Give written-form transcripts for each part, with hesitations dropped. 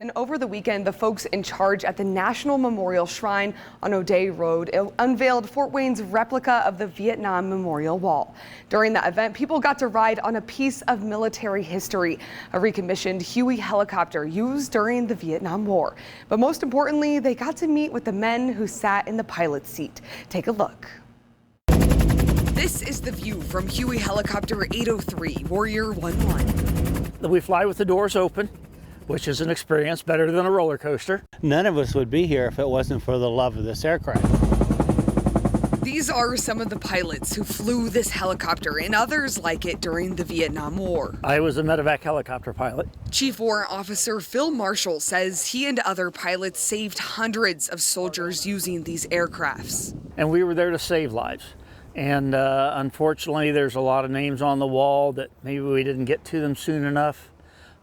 And over the weekend, the folks in charge at the National Memorial Shrine on O'Day Road unveiled Fort Wayne's replica of the Vietnam Memorial Wall. During that event, people got to ride on a piece of military history, a recommissioned Huey helicopter used during the Vietnam War. But most importantly, they got to meet with the men who sat in the pilot's seat. Take a look. This is the view from Huey Helicopter 803 Warrior 11. We fly with the doors open, which is an experience better than a roller coaster. None of us would be here if it wasn't for the love of this aircraft. These are some of the pilots who flew this helicopter and others like it during the Vietnam War. I was a medevac helicopter pilot. Chief Warrant Officer Phil Marshall says he and other pilots saved hundreds of soldiers using these aircrafts. And we were there to save lives. And unfortunately, there's a lot of names on the wall that maybe we didn't get to them soon enough.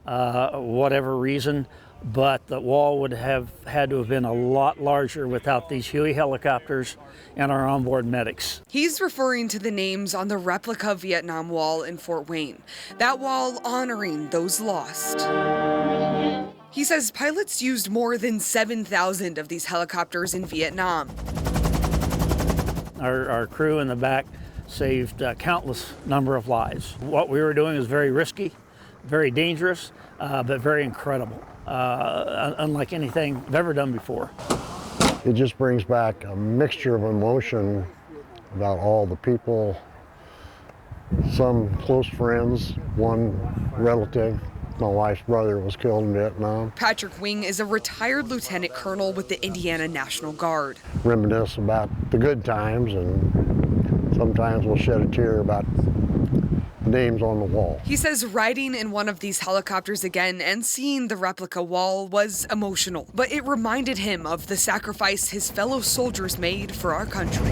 Whatever reason, but the wall would have had to have been a lot larger without these Huey helicopters and our onboard medics. He's referring to the names on the replica Vietnam Wall in Fort Wayne, that wall honoring those lost. He says pilots used more than 7,000 of these helicopters in Vietnam. Our crew in the back saved countless number of lives. What we were doing is very risky, very dangerous, but very incredible, unlike anything I've ever done before. It just brings back a mixture of emotion about all the people, some close friends, one relative. My wife's brother was killed in Vietnam. Patrick Wing is a retired lieutenant colonel with the Indiana National Guard. Reminisce about the good times, and sometimes we'll shed a tear about names on the wall. He says riding in one of these helicopters again and seeing the replica wall was emotional, but it reminded him of the sacrifice his fellow soldiers made for our country.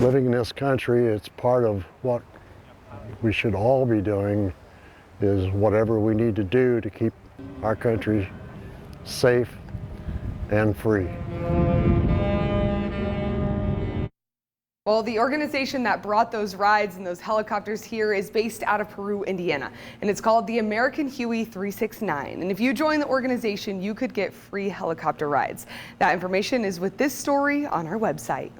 Living in this country, it's part of what we should all be doing, is whatever we need to do to keep our country safe and free. Well, the organization that brought those rides and those helicopters here is based out of Peru, Indiana, and it's called the American Huey 369. And if you join the organization, you could get free helicopter rides. That information is with this story on our website.